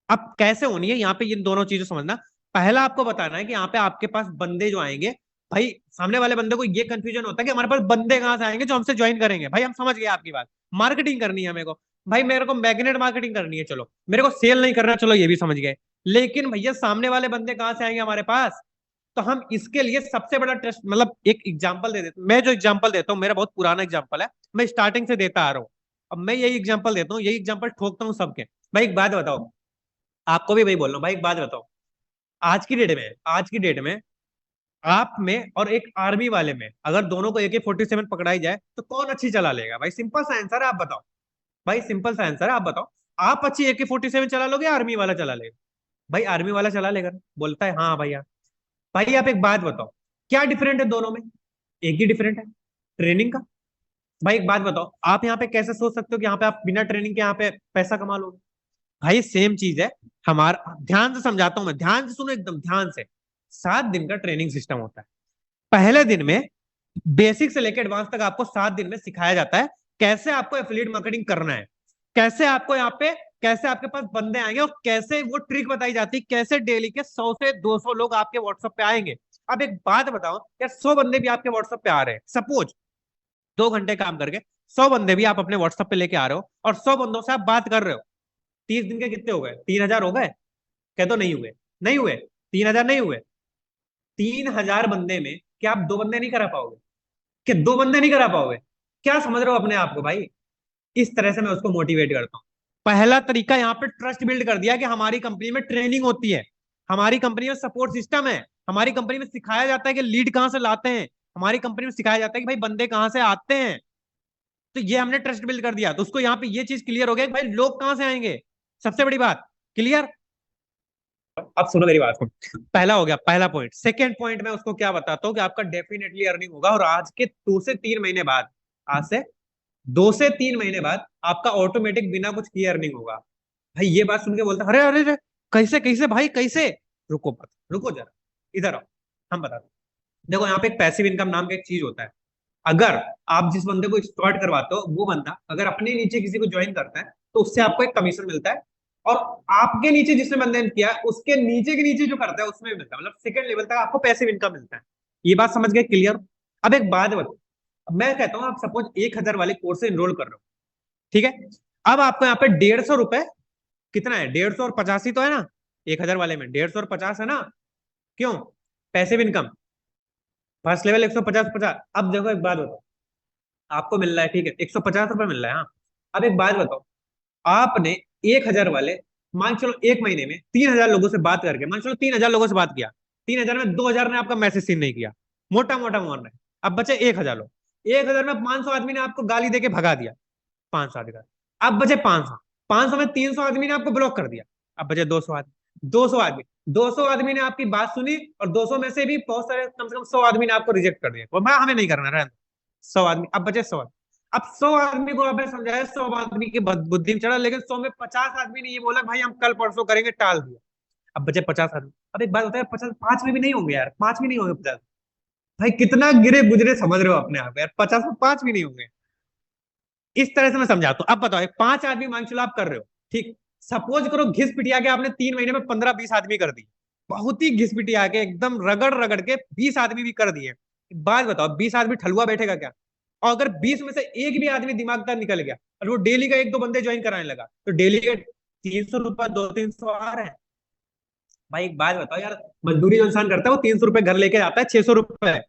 अब कैसे होनी है, यहाँ पे ये दोनों चीजें समझना। पहला आपको बताना है कि यहाँ पे आपके पास बंदे जो आएंगे, भाई सामने वाले बंदे को ये कंफ्यूजन होता है कि हमारे पास बंदे कहाँ से आएंगे जो हमसे ज्वाइन करेंगे। भाई हम समझ गए आपकी बात, मार्केटिंग करनी है मेरे को। भाई मेरे को मैग्नेट मार्केटिंग करनी है, चलो। मेरे को सेल नहीं करना, चलो ये भी समझ गए। लेकिन भैया सामने वाले बंदे कहाँ से आएंगे हमारे पास? तो हम इसके लिए सबसे बड़ा ट्रस्ट, मतलब एक एग्जांपल दे देते, मैं जो एग्जांपल देता हूँ मेरा बहुत पुराना एग्जांपल है, मैं स्टार्टिंग से देता आ रहा हूँ। अब मैं यही एग्जांपल देता हूँ, यही एग्जांपल ठोकता हूँ सबके। भाई एक बात बताओ, आपको भी भाई बोल रहा हूँ, भाई एक बात बताओ। आज की डेट में आप में और एक आर्मी वाले में अगर दोनों को AK-47 पकड़ाई जाए तो कौन अच्छी चला लेगा? भाई सिंपल सा आंसर है, आप बताओ। भाई सिंपल सा आंसर है, आप बताओ। आप अच्छी AK-47 चला लोगे, आर्मी वाला चला लेगा? भाई आर्मी वाला चला लेगा ना? बोलता है हाँ भैया। भाई आप एक बात बताओ, क्या डिफरेंट है दोनों में? एक ही डिफरेंट है, ट्रेनिंग का। भाई एक बात बताओ, आप यहाँ पे कैसे सोच सकते हो कि यहाँ पे आप बिना ट्रेनिंग के यहाँ पे पैसा कमा लोगे? भाई सेम चीज है। हमारा ध्यान से समझाता हूं मैं, ध्यान से सुनो एकदम ध्यान से। 7 दिन का ट्रेनिंग सिस्टम होता है। पहले दिन में बेसिक से लेकर एडवांस तक आपको 7 दिन में सिखाया जाता है कैसे आपको एफिलिएट मार्केटिंग करना है, कैसे आपको यहाँ पे, कैसे आपके पास बंदे आएंगे, और कैसे वो ट्रिक बताई जाती है, कैसे डेली के 100 से 200 लोग आपके व्हाट्सएप पे आएंगे। अब एक बात बताओ यार, 100 बंदे भी आपके व्हाट्सएप पे आ रहे हैं, सपोज 2 घंटे काम करके 100 बंदे भी आप अपने व्हाट्सएप पे लेके आ रहे हो, और 100 बंदों से आप बात कर रहे हो। 30 दिन के कितने हो गए? 3000 हो गए? कह दो नहीं हुए। नहीं हुए? 3000 नहीं हुए? 3000 बंदे में क्या आप दो बंदे नहीं करा पाओगे? क्या दो बंदे नहीं करा पाओगे? क्या समझ रहे हो अपने आप को भाई? इस तरह से मैं उसको मोटिवेट करता हूँ। पहला तरीका यहाँ पे ट्रस्ट बिल्ड कर दिया कि हमारी कंपनी में ट्रेनिंग होती है, हमारी कंपनी में सपोर्ट सिस्टम है, हमारी कंपनी में सिखाया जाता है कि लीड कहाँ से लाते हैं, हमारी कंपनी में सिखाया जाता है कि भाई बंदे कहाँ से आते हैं। तो ये हमने ट्रस्ट बिल्ड कर दिया, तो उसको यहाँ पे ये चीज क्लियर हो गया कि भाई लोग कहाँ से आएंगे। सबसे बड़ी बात क्लियर। अब सुनो मेरी बात को। पहला हो गया, पहला पॉइंट। सेकंड पॉइंट में उसको क्या बताता हूँ कि आपका डेफिनेटली अर्निंग होगा, और आज के 2 से 3 महीने बाद, आज से 2 से 3 महीने बाद आपका ऑटोमेटिक बिना कुछ किए अर्निंग होगा। भाई ये बात सुन के बोलता अरे अरे अरे, कैसे कैसे भाई कैसे? रुको बात, रुको जरा, इधर आओ, हम बताते हैं। देखो यहाँ पे एक पैसिव इनकम नाम का एक चीज होता है। अगर आप जिस बंदे को स्टार्ट करवाते हो, वो बंदा अगर अपने नीचे किसी को ज्वाइन करता है तो उससे आपको एक कमीशन मिलता है, और आपके नीचे जिसने बंदे ने किया उसके नीचे के नीचे जो करता है उसमें भी मिलता है, मतलब सेकंड लेवल तक आपको पैसिव इनकम मिलता है। ये बात समझ गए? क्लियर। अब एक बात बताओ, मैं कहता हूँ आप सपोज 1000 वाले कोर्स से एनरोल कर रहे हो, ठीक है। अब आपको यहाँ पे 150 रुपए, कितना है 150 और 85 तो है ना, 1000 वाले में 150 और 50 है ना। क्यों? Passive income, first level 150 50। अब देखो एक बात बताओ, आपको मिल रहा है ठीक है, 150 रुपये मिल रहा है, हाँ। अब एक बात बताओ, आपने 1000 वाले, मान चलो एक महीने में 3000 लोगों से बात करके, मान चलो 3000 लोगों से बात किया, 3000 में 2000 ने आपका मैसेज सीन नहीं किया, मोटा मोटा मान रहे हैं। अब बचे 1000 लोग, 1000 में 500 आदमी ने आपको गाली देके भगा दिया, 500 आदमी। अब बचे 500, 500 में 300 आदमी ने आपको ब्लॉक कर दिया। अब बचे 200 आदमी, 200 आदमी, 200 आदमी ने आपकी बात सुनी, और 200 में से भी बहुत सारे, कम से कम 100 आदमी ने आपको रिजेक्ट कर दिया, वो भाई हमें नहीं करना, रहने 100 आदमी। अब बचे 100। अब 100 आदमी को आपने समझाया, 100 आदमी की बुद्धि में चढ़ा, लेकिन 100 में 50 आदमी ने ये बोला भाई हम कल परसों करेंगे, टाल दिया। अब बचे 50 आदमी। अब एक बात होता है, 50 पांच में भी नहीं होंगे यार, पांच भी नहीं होंगे 50। भाई कितना गिरे गुजरे समझ रहे हो अपने आप यार, 50 में पांच भी नहीं होंगे। इस तरह से मैं समझाता हूँ। अब बताओ, एक 5 आदमी मान चलो आप कर रहे हो, ठीक। सपोज करो घिस पिटिया के आपने 3 महीने में 15 20 आदमी कर दी, बहुत ही घिस पिटिया के एकदम रगड़ रगड़ के 20 आदमी भी कर दिए। एक बात बताओ, 20 आदमी ठलुआ बैठेगा क्या? और अगर 20 में से एक भी आदमी दिमागदार निकल गया, और वो डेली का एक दो बंदे ज्वाइन कराने लगा, तो डेली के 300 रुपये, 200 300 आ रहे हैं। भाई एक बात बताओ यार, मजदूरी जो इंसान करता है वो 300 रुपये घर लेके आता है, 600 रुपये।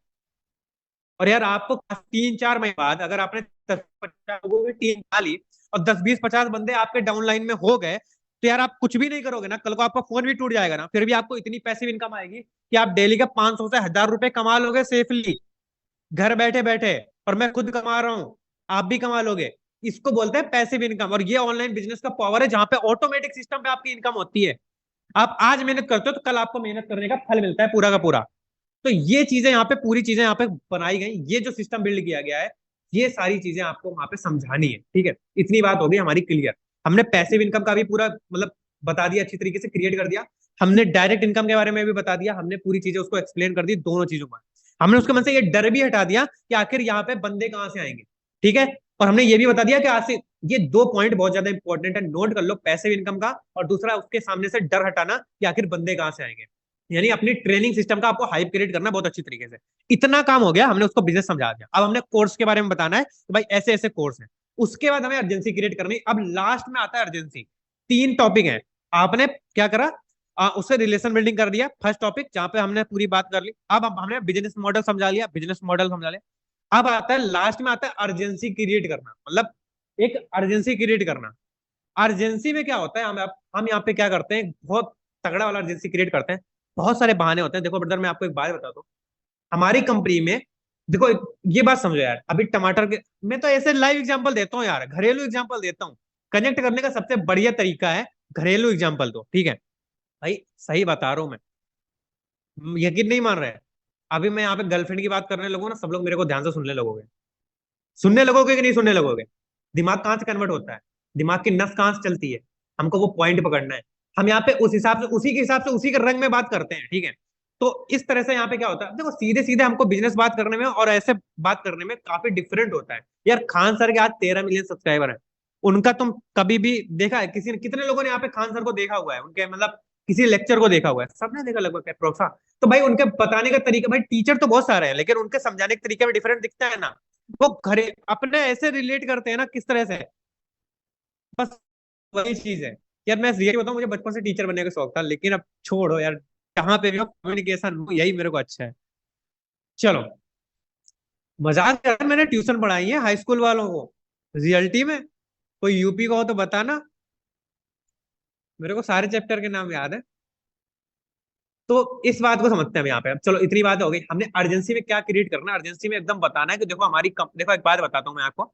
और यार आपको 3 4 महीने बाद अगर आपने 10 50 लोगों की टीम डाली, और 10 20 50 बंदे आपके डाउन लाइन में हो गए, तो यार आप कुछ भी नहीं करोगे ना, कल को आपका फोन भी टूट जाएगा ना, फिर भी आपको इतनी पैसिव इनकम आएगी कि आप डेली का 500 से 1000 रुपए कमा लोगे सेफली, घर बैठे बैठे। और मैं खुद कमा रहा हूँ, आप भी कमा लोगे। इसको बोलते हैं पैसिव इनकम। और ये ऑनलाइन बिजनेस का पावर है, जहां पे ऑटोमेटिक सिस्टम पे आपकी इनकम होती है। आप आज मेहनत करते हो तो कल आपको मेहनत करने का फल मिलता है पूरा का पूरा। तो ये चीजें यहाँ पे, पूरी चीजें यहाँ पे बनाई गई, ये जो सिस्टम बिल्ड किया गया है, ये सारी चीजें आपको वहां पे समझानी है, ठीक है। इतनी बात होगी हमारी क्लियर। हमने पैसिव इनकम का भी पूरा मतलब बता दिया, अच्छी तरीके से क्रिएट कर दिया। हमने डायरेक्ट इनकम के बारे में भी बता दिया, हमने पूरी चीजें उसको एक्सप्लेन कर दी, दोनों चीजों का। हमने उसके मन से ये डर भी हटा दिया कि आखिर यहाँ पे बंदे कहाँ से आएंगे, ठीक है। और हमने ये भी बता दिया कि आज से ये 2 पॉइंट बहुत ज्यादा इंपॉर्टेंट है, नोट कर लो, पैसिव इनकम का, और दूसरा उसके सामने से डर हटाना कि आखिर बंदे कहाँ से आएंगे। यानी अपनी ट्रेनिंग सिस्टम का आपको हाइप क्रिएट करना बहुत अच्छी तरीके से। इतना काम हो गया, हमने उसको बिजनेस समझा दिया। अब हमने कोर्स के बारे में बताना है तो भाई ऐसे ऐसे कोर्स है। उसके बाद हमें अर्जेंसी क्रिएट करनी। अब लास्ट में आता है अर्जेंसी। 3 टॉपिक है, आपने क्या करा, उससे रिलेशन बिल्डिंग कर दिया, फर्स्ट टॉपिक जहां पे हमने पूरी बात कर ली। अब हमने बिजनेस मॉडल समझा लिया, बिजनेस मॉडल समझा लिया। अब आता है लास्ट में आता है अर्जेंसी क्रिएट करना, मतलब एक अर्जेंसी क्रिएट करना। अर्जेंसी में क्या होता है, हम यहाँ पे क्या करते हैं, बहुत तगड़ा वाला अर्जेंसी क्रिएट करते हैं। बहुत सारे बहाने होते हैं। देखो ब्रदर, मैं आपको एक बात बताता हूँ, हमारी कंपनी में, देखो ये बात समझो यार, अभी टमाटर के, मैं तो ऐसे लाइव एग्जांपल देता हूँ यार, घरेलू एग्जांपल देता हूँ। कनेक्ट करने का सबसे बढ़िया तरीका है घरेलू एग्जांपल दो, ठीक है। भाई सही बता रहा हूँ मैं, यकीन नहीं मान रहे। अभी मैं यहाँ पे गर्लफ्रेंड की बात करने लगूँ ना, सब लोग मेरे को ध्यान से सुनने लगोगे। सुनने लगोगे कि नहीं सुनने लगोगे? दिमाग कहाँ से कन्वर्ट होता है, दिमाग की नस कहाँ से चलती है, हमको वो पॉइंट पकड़ना है। हम यहाँ पे उस हिसाब से, उसी के हिसाब से, उसी के रंग में बात करते हैं, ठीक है। तो इस तरह से यहाँ पे क्या होता है, देखो सीधे सीधे हमको बिजनेस बात करने में और ऐसे बात करने में काफी डिफरेंट होता है। यार खान सर के आज 13 मिलियन सब्सक्राइबर है, उनका तुम कभी भी देखा है किसी ने? कितने लोगों ने यहाँ पे खान सर को देखा हुआ है, उनके मतलब किसी लेक्चर को देखा हुआ है? सबने देखा लगभग अप्रोक्सा। तो भाई उनके बताने का तरीका, भाई टीचर तो बहुत सारे हैं, लेकिन उनके समझाने के तरीके में डिफरेंट दिखता है ना। वो घरे अपने ऐसे रिलेट करते हैं ना, किस तरह से, बस वही चीज है। यार मैं रियली बताऊं, मुझे बचपन से टीचर बनने का शौक था, लेकिन अब छोड़ो यार, कहाँ पे भी हो कम्युनिकेशन यही मेरे को अच्छा है। चलो, मजाक कर, मैंने ट्यूशन पढ़ाई है हाई स्कूल वालों को, रियलिटी में कोई यूपी का हो तो बताना, मेरे को सारे चैप्टर के नाम याद है। तो इस बात को समझते हैं हम यहाँ पे। अब चलो इतनी बात हो गई, हमने अर्जेंसी में क्या क्रिएट करना है, अर्जेंसी में एकदम बताना है कि देखो देखो एक बात बताता हूँ मैं आपको।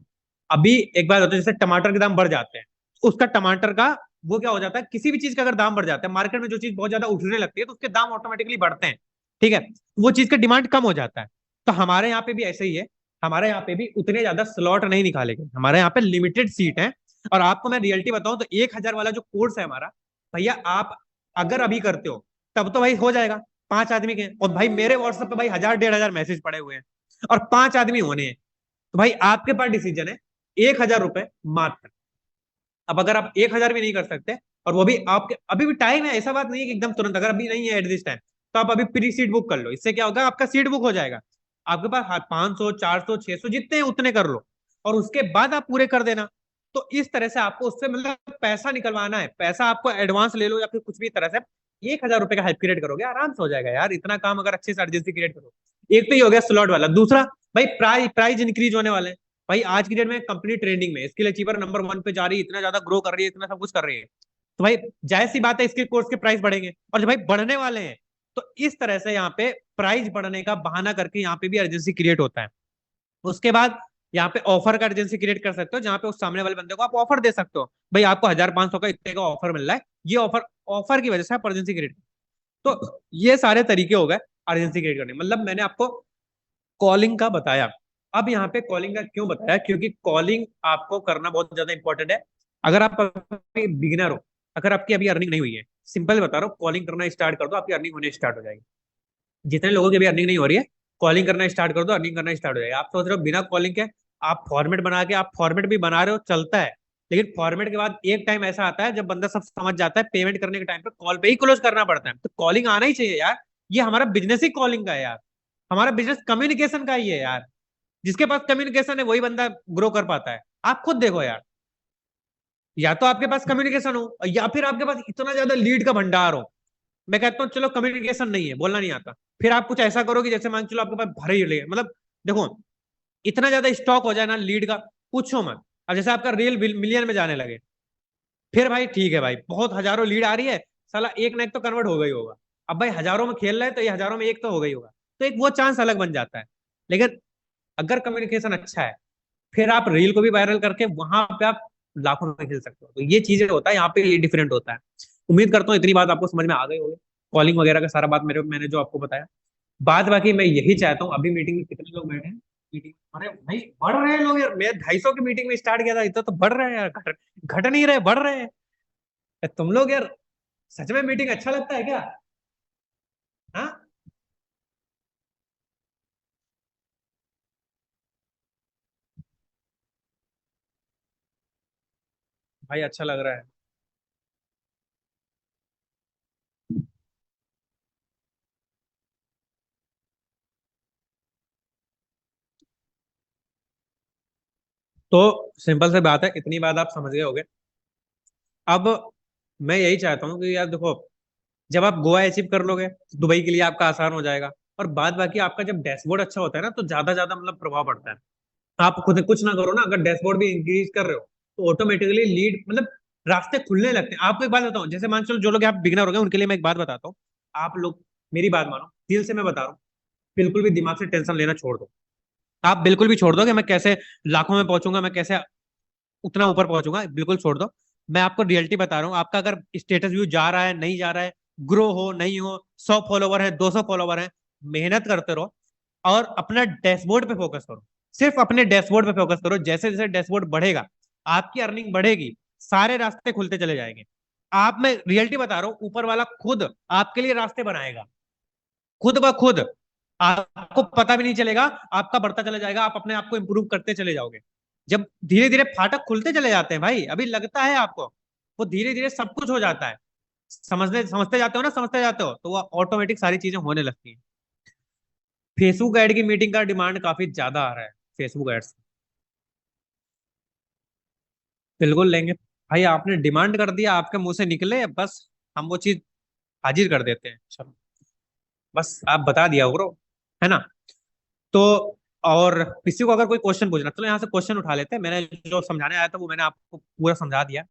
अभी एक बात होता है, जैसे टमाटर के दाम बढ़ जाते हैं, उसका टमाटर का वो क्या हो जाता है, किसी भी चीज का अगर दाम बढ़ जाता है मार्केट में, जो चीज बहुत ज्यादा उठने लगती है तो उसके दाम ऑटोमेटिकली बढ़ते हैं, ठीक है। वो चीज का डिमांड कम हो जाता है। तो हमारे यहाँ पे भी ऐसे ही है, हमारे यहाँ पे भी उतने ज्यादा स्लॉट नहीं निकाले गए, हमारे यहाँ पे लिमिटेड सीट है। और आपको मैं रियलिटी बताऊं तो 1000 वाला जो कोर्स है हमारा, भैया आप अगर अभी करते हो तब तो भाई हो जाएगा 5 आदमी के। और भाई मेरे व्हाट्सएप पे भाई 1000 1500 मैसेज पड़े हुए हैं, और 5 आदमी होने हैं। तो भाई आपके पास डिसीजन है, 1000 रुपए मात्र। अब अगर आप 1000 भी नहीं कर सकते, और वो भी आपके अभी भी टाइम है, ऐसा बात नहीं है कि एकदम तुरंत, अगर अभी नहीं है एट दिस टाइम, तो आप अभी प्री सीट बुक कर लो। इससे क्या होगा, आपका सीट बुक हो जाएगा। आपके पास 500 400 600 जितने हैं उतने कर लो, और उसके बाद आप पूरे कर देना। तो इस तरह से आपको उससे मतलब पैसा निकलवाना है, पैसा आपको एडवांस ले लो या फिर कुछ भी तरह से, 1,000 रुपए का हाइप क्रिएट करोगे, आराम से हो जाएगा यार। इतना काम अगर अच्छे से अर्जेंसी क्रिएट करो। एक तो ये हो गया स्लॉट वाला। दूसरा, भाई प्राइस इंक्रीज होने वाले हैं। भाई आज की डेट में कंपनी ट्रेंडिंग में, इसके लिए अचीवर नंबर 1 पे जा रही है, इतना ज्यादा ग्रो कर रही है, इतना सब कुछ कर रही है। तो भाई जाहिर सी बात है इसके कोर्स के प्राइस बढ़ेंगे, और जब भाई बढ़ने वाले हैं तो इस तरह से यहाँ पे प्राइस बढ़ने का बहाना करके यहाँ पे भी अर्जेंसी क्रिएट होता है। उसके बाद यहाँ पे ऑफर का अर्जेंसी क्रिएट कर सकते हो, जहां पे उस सामने वाले बंदे को आप ऑफर दे सकते हो, भाई आपको 1,500 का इतने का ऑफर मिल रहा है, ये ऑफर, ऑफर की वजह से आप अर्जेंसी क्रिएट। तो ये सारे तरीके हो गए अर्जेंसी क्रिएट करने। मतलब मैंने आपको कॉलिंग का बताया। अब यहाँ पे कॉलिंग का क्यों बताया, क्योंकि कॉलिंग आपको करना बहुत ज्यादा इंपॉर्टेंट है। अगर आप बिगिनर हो, अगर आपकी अभी अर्निंग नहीं हुई है, सिंपल बता रहा हूँ, कॉलिंग करना स्टार्ट कर दो, आपकी अर्निंग होने स्टार्ट हो जाएगी। जितने लोगों की अभी अर्निंग नहीं हो रही है, कॉलिंग करना स्टार्ट कर दो, अर्निंग करना स्टार्ट हो जाएगा। आप सोच रहे हो बिना कॉलिंग के आप फॉर्मेट बना के, आप फॉर्मेट भी बना रहे हो, चलता है, लेकिन फॉर्मेट के बाद एक टाइम ऐसा आता है जब बंदा सब समझ जाता है, पेमेंट करने के टाइम पे कॉल पे ही क्लोज करना पड़ता है। तो कॉलिंग आना ही चाहिए यार। ये हमारा बिजनेस ही कॉलिंग का है यार। हमारा बिजनेस कम्युनिकेशन का ही है यार। जिसके पास कम्युनिकेशन है वही बंदा ग्रो कर पाता है। आप खुद देखो यार, या तो आपके पास कम्युनिकेशन हो, या फिर आपके पास इतना ज्यादा लीड का भंडार हो। मैं कहता हूँ चलो कम्युनिकेशन नहीं है, बोलना नहीं आता, फिर आप कुछ ऐसा करो कि जैसे मान चलो आपके पास भरे ही ले, मतलब देखो, इतना ज्यादा स्टॉक हो जाए ना लीड का, पूछो मत। अब जैसे आपका रियल मिलियन में जाने लगे, फिर भाई ठीक है भाई, बहुत हजारों लीड आ रही है, साला एक ना एक तो कन्वर्ट हो गई होगा। अब भाई हजारों में खेल रहे हैं तो ये हजारों में एक तो हो गई होगा। तो एक वो चांस अलग बन जाता है। लेकिन अगर कम्युनिकेशन अच्छा है, फिर आप रील को भी वायरल करके वहां पे आप लाखों में खेल सकते हो। तो ये चीजें होता है यहाँ पे, ये डिफरेंट होता है। उम्मीद करता हूँ इतनी बात आपको समझ में आ गई होगी, कॉलिंग वगैरह का सारा बात मैंने जो आपको बताया। बात बाकी मैं यही चाहता हूँ, अभी मीटिंग में कितने लोग बैठे हैं, मीटिंग, अरे भाई बढ़ रहे हैं लोग यार। मैं 250 की मीटिंग में स्टार्ट किया था, इतना तो बढ़ रहे हैं यार, घट नहीं रहे, बढ़ रहे हैं। तुम लोग यार, सच में मीटिंग अच्छा लगता है क्या? हाँ भाई, अच्छा लग रहा है। तो सिंपल सी बात है, इतनी बात आप समझ गए होगे। अब मैं यही चाहता हूँ कि यार देखो, जब आप गोवा अचीव कर लोगे तो दुबई के लिए आपका आसान हो जाएगा। और बाद बाकी आपका जब डैशबोर्ड अच्छा होता है ना, तो ज्यादा ज्यादा मतलब प्रभाव पड़ता है। आप खुद कुछ ना करो ना, अगर डैशबोर्ड भी इंक्रीज कर रहे हो तो ऑटोमेटिकली लीड, मतलब रास्ते खुलने लगते हैं। आपको एक बात बताऊं, जैसे मान चलो जो लोग आप बिगनर हो गए, उनके लिए मैं एक बात बताता हूँ। आप लोग मेरी बात मानो, दिल से मैं बता रहा हूँ, बिल्कुल भी दिमाग से टेंशन लेना छोड़ दो। आप बिल्कुल भी छोड़ दो कि मैं कैसे लाखों में पहुंचूंगा, मैं कैसे उतना ऊपर पहुंचूंगा, बिल्कुल छोड़ दो। मैं आपको रियलिटी बता रहा हूँ, आपका अगर स्टेटस व्यू जा रहा है, नहीं जा रहा है, ग्रो हो नहीं हो, 100 फॉलोवर है, 200 फॉलोवर है, मेहनत करते रहो और अपना डैशबोर्ड पे फोकस करो। सिर्फ अपने डैशबोर्ड पे फोकस करो। जैसे जैसे डैशबोर्ड बढ़ेगा, आपकी अर्निंग बढ़ेगी, सारे रास्ते खुलते चले जाएंगे। आप, मैं रियलिटी बता रहा हूँ, ऊपर वाला खुद आपके लिए रास्ते बनाएगा, खुद ब खुद। आपको पता भी नहीं चलेगा, आपका बढ़ता चला जाएगा, आप अपने आप को इंप्रूव करते चले जाओगे। जब धीरे धीरे फाटक खुलते चले जाते हैं भाई, अभी लगता है आपको, वो धीरे धीरे सब कुछ हो जाता है। समझते जाते हो ना, समझते जाते हो तो वो ऑटोमेटिक सारी चीजें होने लगती हैं। फेसबुक ऐड की मीटिंग का डिमांड काफी ज्यादा आ रहा है, फेसबुक एड्स। बिल्कुल लेंगे भाई, आपने डिमांड कर दिया, आपके मुंह से निकले बस, हम वो चीज हाजिर कर देते हैं। चलो, बस आप बता दिया करो, है ना? तो और किसी को अगर कोई क्वेश्चन पूछना, चलो यहाँ से क्वेश्चन उठा लेते हैं। मैंने जो समझाने आया था वो मैंने आपको पूरा समझा दिया।